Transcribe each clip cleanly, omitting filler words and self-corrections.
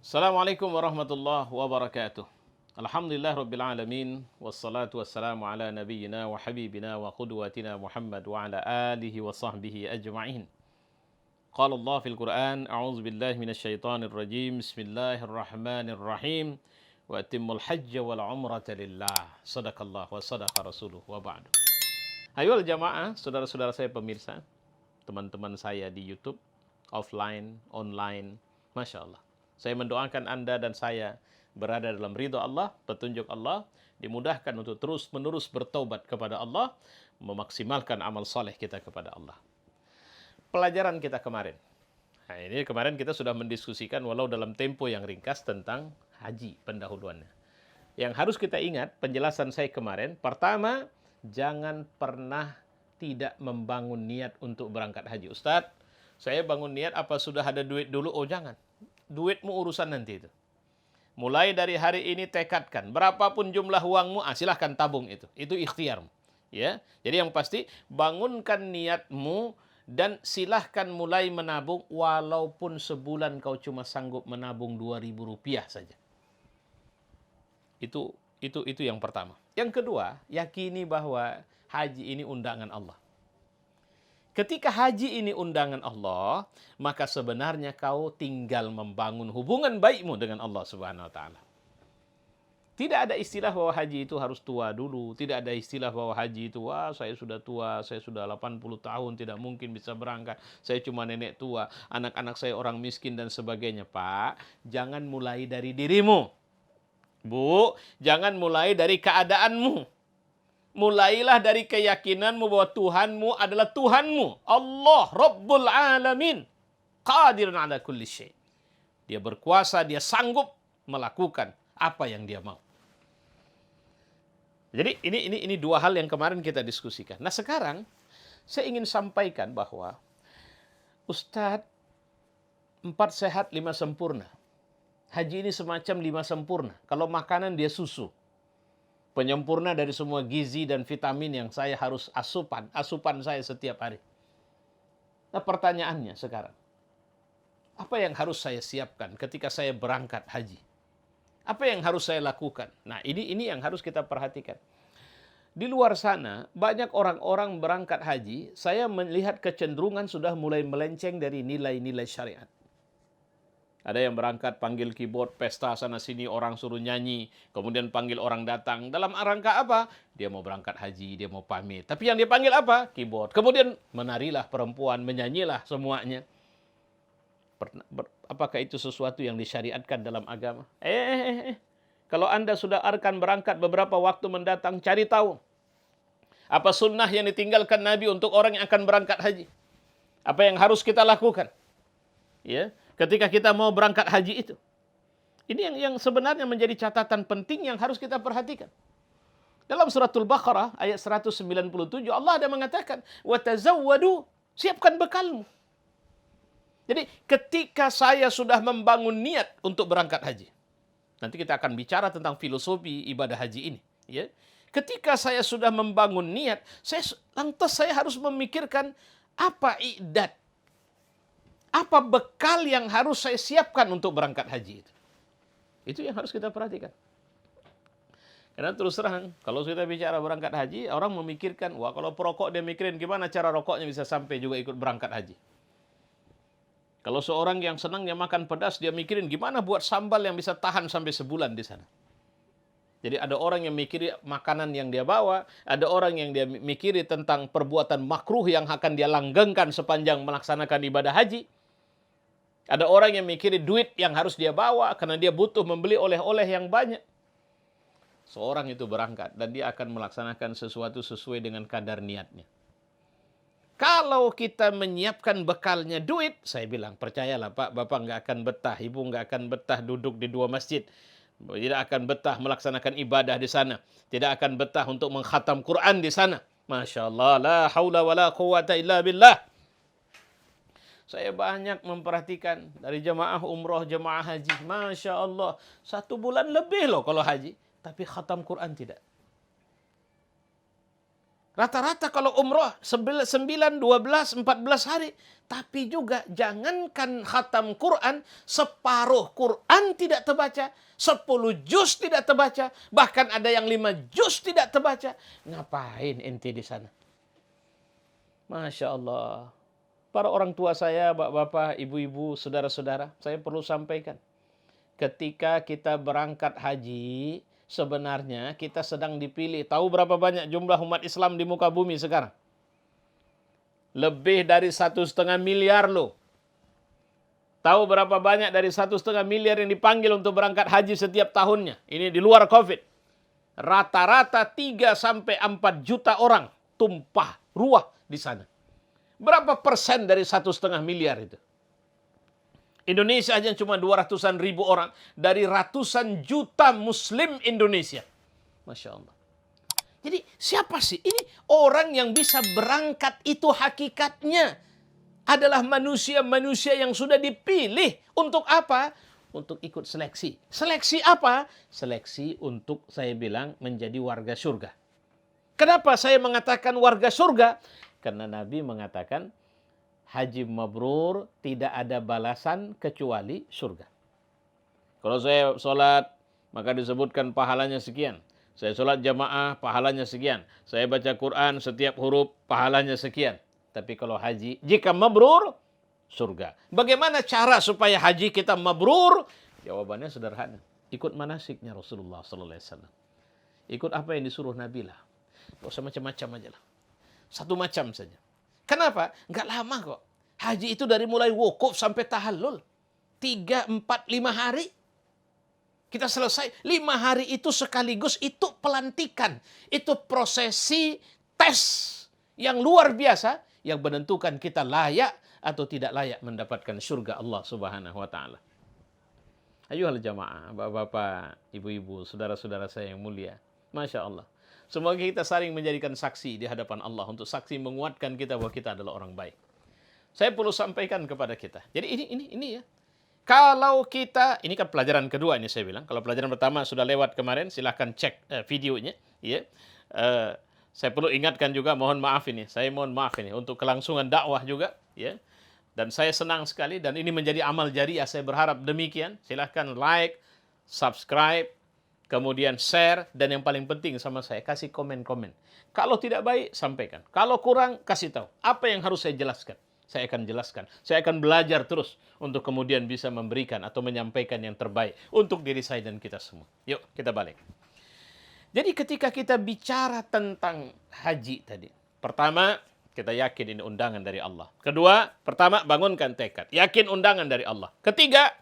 Assalamualaikum warahmatullahi wabarakatuh. Alhamdulillah rabbil alamin wassalatu wassalamu ala nabiyyina wa habibina wa qudwatina Muhammad wa ala alihi wa sahbihi ajma'in. Qala Allah fil Qur'an, a'udzu billahi minasyaitonir rajim. Bismillahirrahmanirrahim. Wa atimmul hajja wal umrata lillah. Sadaqallah wa sadaqa rasuluh wa ba'du. Ayo jamaah, saudara-saudara saya pemirsa, teman-teman saya di YouTube, offline, online, Masya Allah. Saya mendoakan Anda dan saya berada dalam ridha Allah, petunjuk Allah, dimudahkan untuk terus-menerus bertaubat kepada Allah, memaksimalkan amal soleh kita kepada Allah. Pelajaran kita kemarin. Nah, ini kemarin kita sudah mendiskusikan walau dalam tempo yang ringkas tentang haji pendahuluannya. Yang harus kita ingat, penjelasan saya kemarin, pertama, jangan pernah tidak membangun niat untuk berangkat haji. Ustadz, saya bangun niat apa sudah ada duit dulu? Oh jangan. Duitmu urusan nanti itu. Mulai dari hari ini tekadkan. Berapapun jumlah uangmu, silahkan tabung itu. Itu ikhtiarmu. Ya. Jadi yang pasti, bangunkan niatmu dan silahkan mulai menabung walaupun sebulan kau cuma sanggup menabung Rp2.000 saja. Itu yang pertama. Yang kedua, yakini bahwa haji ini undangan Allah. Ketika haji ini undangan Allah, maka sebenarnya kau tinggal membangun hubungan baikmu dengan Allah Subhanahu wa taala. Tidak ada istilah bahwa haji itu harus tua dulu, tidak ada istilah bahwa haji itu saya sudah tua, saya sudah 80 tahun tidak mungkin bisa berangkat. Saya cuma nenek tua, anak-anak saya orang miskin dan sebagainya. Pak, jangan mulai dari dirimu. Bu, jangan mulai dari keadaanmu. Mulailah dari keyakinanmu bahwa Tuhanmu adalah Tuhanmu. Allah Rabbul Alamin. Qadirun ala kulli syai'. Dia berkuasa, dia sanggup melakukan apa yang dia mau. Jadi ini dua hal yang kemarin kita diskusikan. Nah sekarang saya ingin sampaikan bahwa Ustadz, 4 sehat 5 sempurna. Haji ini semacam 5 sempurna. Kalau makanan dia susu. Penyempurna dari semua gizi dan vitamin yang saya harus asupan saya setiap hari. Nah pertanyaannya sekarang, apa yang harus saya siapkan ketika saya berangkat haji? Apa yang harus saya lakukan? Nah ini yang harus kita perhatikan. Di luar sana, banyak orang-orang berangkat haji, saya melihat kecenderungan sudah mulai melenceng dari nilai-nilai syariat. Ada yang berangkat panggil keyboard, pesta sana-sini, orang suruh nyanyi, kemudian panggil orang datang. Dalam rangka apa? Dia mau berangkat haji, dia mau pamit. Tapi yang dia panggil apa? Keyboard. Kemudian menarilah perempuan, menyanyilah semuanya. Apakah itu sesuatu yang disyariatkan dalam agama? Kalau Anda sudah akan berangkat beberapa waktu mendatang, cari tahu. Apa sunnah yang ditinggalkan Nabi untuk orang yang akan berangkat haji? Apa yang harus kita lakukan? Ya. Ketika kita mau berangkat haji itu. Ini yang sebenarnya menjadi catatan penting yang harus kita perhatikan. Dalam suratul Baqarah ayat 197 Allah ada mengatakan, "Wa tazawwadu", siapkan bekalmu. Jadi ketika saya sudah membangun niat untuk berangkat haji. Nanti kita akan bicara tentang filosofi ibadah haji ini, ya. Ketika saya sudah membangun niat, lantas saya harus memikirkan apa i'dad. Apa bekal yang harus saya siapkan untuk berangkat haji itu? Itu yang harus kita perhatikan. Karena terus terang, kalau kita bicara berangkat haji, orang memikirkan, kalau perokok dia mikirin gimana cara rokoknya bisa sampai juga ikut berangkat haji. Kalau seorang yang senang yang makan pedas, dia mikirin gimana buat sambal yang bisa tahan sampai sebulan di sana. Jadi ada orang yang mikiri makanan yang dia bawa, ada orang yang dia mikiri tentang perbuatan makruh yang akan dia langgengkan sepanjang melaksanakan ibadah haji. Ada orang yang mikirin duit yang harus dia bawa karena dia butuh membeli oleh-oleh yang banyak. Seorang itu berangkat dan dia akan melaksanakan sesuatu sesuai dengan kadar niatnya. Kalau kita menyiapkan bekalnya duit, saya bilang, percayalah Pak, Bapak nggak akan betah, Ibu nggak akan betah duduk di 2 masjid. Tidak akan betah melaksanakan ibadah di sana. Tidak akan betah untuk mengkhatam Quran di sana. Masya Allah, la haula wa la quwata illa billah. Saya banyak memperhatikan dari jemaah umroh, jemaah haji. Masya Allah, 1 bulan lebih loh kalau haji. Tapi khatam Quran tidak. Rata-rata kalau umroh 9, 12, 14 hari. Tapi juga jangankan khatam Quran, separuh Quran tidak terbaca, 10 juz tidak terbaca, bahkan ada yang 5 juz tidak terbaca. Ngapain ente di sana? Masya Allah. Para orang tua saya, bapak-bapak, ibu-ibu, saudara-saudara, saya perlu sampaikan. Ketika kita berangkat haji, sebenarnya kita sedang dipilih. Tahu berapa banyak jumlah umat Islam di muka bumi sekarang? Lebih dari 1,5 miliar loh. Tahu berapa banyak dari 1,5 miliar yang dipanggil untuk berangkat haji setiap tahunnya? Ini di luar COVID. Rata-rata 3-4 juta orang tumpah ruah di sana. Berapa persen dari 1,5 miliar itu? Indonesia aja cuma 200-an ribu orang dari ratusan juta muslim Indonesia. Masya Allah. Jadi siapa sih? Ini orang yang bisa berangkat itu hakikatnya adalah manusia-manusia yang sudah dipilih. Untuk apa? Untuk ikut seleksi. Seleksi apa? Seleksi untuk saya bilang menjadi warga surga. Kenapa saya mengatakan warga surga? Karena Nabi mengatakan haji mabrur tidak ada balasan kecuali surga. Kalau saya sholat maka disebutkan pahalanya sekian. Saya sholat jamaah, pahalanya sekian. Saya baca Quran, setiap huruf, pahalanya sekian. Tapi kalau haji, jika mabrur, surga. Bagaimana cara supaya haji kita mabrur? Jawabannya sederhana. Ikut manasiknya Rasulullah SAW. Ikut apa yang disuruh Nabi lah. Gak usah macam-macam aja lah. Satu macam saja. Kenapa? Nggak lama kok. Haji itu dari mulai wukuf sampai tahallul. 3, 4, 5 hari. Kita selesai 5 hari itu sekaligus itu pelantikan. Itu prosesi tes yang luar biasa yang menentukan kita layak atau tidak layak mendapatkan surga Allah Subhanahu wa taala. Ayuhal jamaah, bapak-bapak, ibu-ibu, saudara-saudara saya yang mulia. Masya Allah. Semoga kita saling menjadikan saksi di hadapan Allah untuk saksi menguatkan kita bahwa kita adalah orang baik. Saya perlu sampaikan kepada kita. Jadi ini ya. Kalau kita, ini kan pelajaran kedua ini saya bilang. Kalau pelajaran pertama sudah lewat kemarin, silahkan cek videonya. Ya. Saya perlu ingatkan juga, mohon maaf ini. Saya mohon maaf ini untuk kelangsungan dakwah juga. Ya. Dan saya senang sekali dan ini menjadi amal jariah. Saya berharap demikian. Silahkan like, subscribe, kemudian share. Dan yang paling penting sama saya, kasih komen-komen. Kalau tidak baik, sampaikan. Kalau kurang, kasih tahu. Apa yang harus saya jelaskan? Saya akan jelaskan. Saya akan belajar terus untuk kemudian bisa memberikan atau menyampaikan yang terbaik untuk diri saya dan kita semua. Yuk, kita balik. Jadi ketika kita bicara tentang haji tadi. Pertama, kita yakin ini undangan dari Allah. Kedua, pertama, bangunkan tekad. Yakin undangan dari Allah. Ketiga,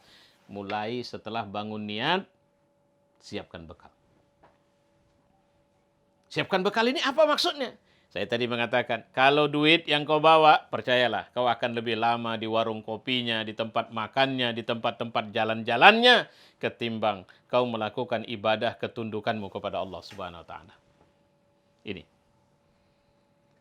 mulai setelah bangun niat, siapkan bekal. Siapkan bekal ini apa maksudnya? Saya tadi mengatakan, kalau duit yang kau bawa, percayalah, kau akan lebih lama di warung kopinya, di tempat makannya, di tempat-tempat jalan-jalannya, ketimbang kau melakukan ibadah ketundukanmu kepada Allah Subhanahu wa taala. Ini.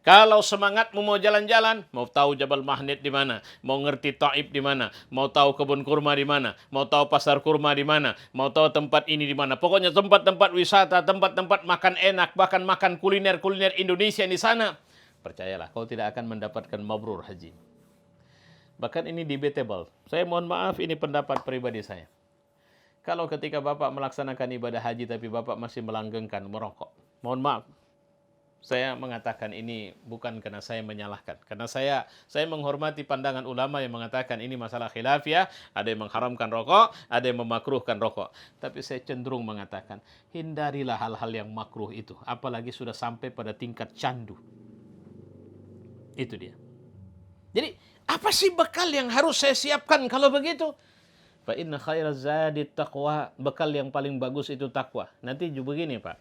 Kalau semangatmu mau jalan-jalan, mau tahu Jabal Mahnet di mana, mau ngerti Taif di mana, mau tahu kebun kurma di mana, mau tahu pasar kurma di mana, mau tahu tempat ini di mana. Pokoknya tempat-tempat wisata, tempat-tempat makan enak, bahkan makan kuliner-kuliner Indonesia di sana. Percayalah, kau tidak akan mendapatkan mabrur haji. Bahkan ini debatable. Saya mohon maaf, ini pendapat pribadi saya. Kalau ketika Bapak melaksanakan ibadah haji tapi Bapak masih melanggengkan merokok, mohon maaf. Saya mengatakan ini bukan karena saya menyalahkan. Karena saya menghormati pandangan ulama yang mengatakan ini masalah khilafiyah. Ada yang mengharamkan rokok, ada yang memakruhkan rokok. Tapi saya cenderung mengatakan, hindarilah hal-hal yang makruh itu. Apalagi sudah sampai pada tingkat candu. Itu dia. Jadi, apa sih bekal yang harus saya siapkan kalau begitu? Fa inna khairaz zadi taqwa. Bekal yang paling bagus itu takwa. Nanti juga begini, Pak.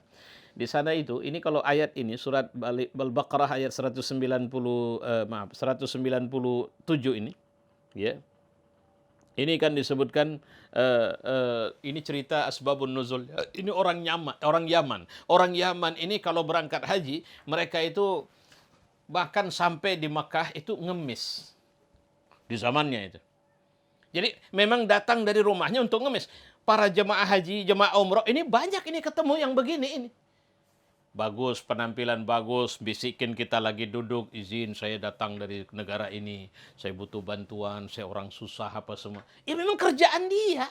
Di sana itu, ini kalau ayat ini, surat Al-Baqarah ayat 197 ini. Ya. Ini kan disebutkan, ini cerita asbabun nuzul. Ini orang Yaman. Orang Yaman ini kalau berangkat haji, mereka itu bahkan sampai di Makkah itu ngemis. Di zamannya itu. Jadi memang datang dari rumahnya untuk ngemis. Para jemaah haji, jemaah umroh, ini banyak ini ketemu yang begini ini. bagus, penampilan bagus, bisikin kita lagi duduk, izin saya datang dari negara ini, saya butuh bantuan, saya orang susah apa semua. Ya memang kerjaan dia.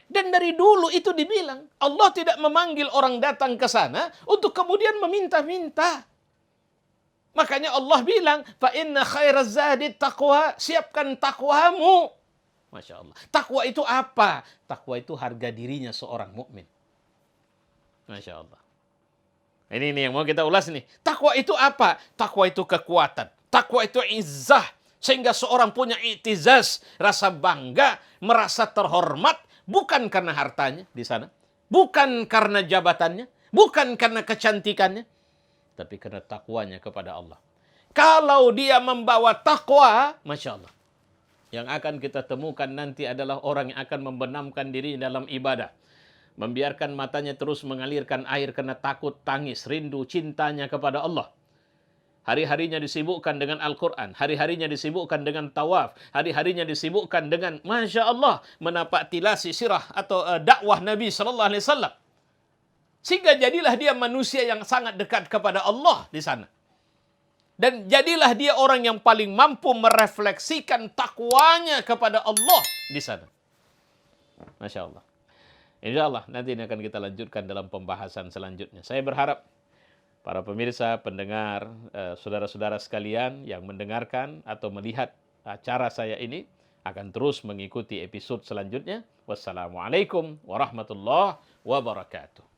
Dan dari dulu itu dibilang, Allah tidak memanggil orang datang ke sana untuk kemudian meminta-minta. Makanya Allah bilang, fa inna khairaz zadi taqwa, siapkan takwamu. Masya Allah. Takwa itu apa? Takwa itu harga dirinya seorang mukmin. Masya Allah. Ini nih yang mau kita ulas nih. Takwa itu apa? Takwa itu kekuatan. Takwa itu izzah. Sehingga seorang punya i'tizaz, rasa bangga, merasa terhormat, bukan karena hartanya di sana, bukan karena jabatannya, bukan karena kecantikannya, tapi karena takwanya kepada Allah. Kalau dia membawa takwa, Masya Allah, yang akan kita temukan nanti adalah orang yang akan membenamkan diri dalam ibadah. Membiarkan matanya terus mengalirkan air karena takut, tangis, rindu, cintanya kepada Allah. Hari-harinya disibukkan dengan Al-Quran. Hari-harinya disibukkan dengan tawaf. Hari-harinya disibukkan dengan, Masya Allah, menapak tilasi sirah atau dakwah Nabi SAW. Sehingga jadilah dia manusia yang sangat dekat kepada Allah di sana. Dan jadilah dia orang yang paling mampu merefleksikan takwanya kepada Allah di sana. Masya Allah. Insya Allah nanti ini akan kita lanjutkan dalam pembahasan selanjutnya. Saya berharap para pemirsa, pendengar, saudara-saudara sekalian yang mendengarkan atau melihat acara saya ini akan terus mengikuti episode selanjutnya. Wassalamualaikum warahmatullahi wabarakatuh.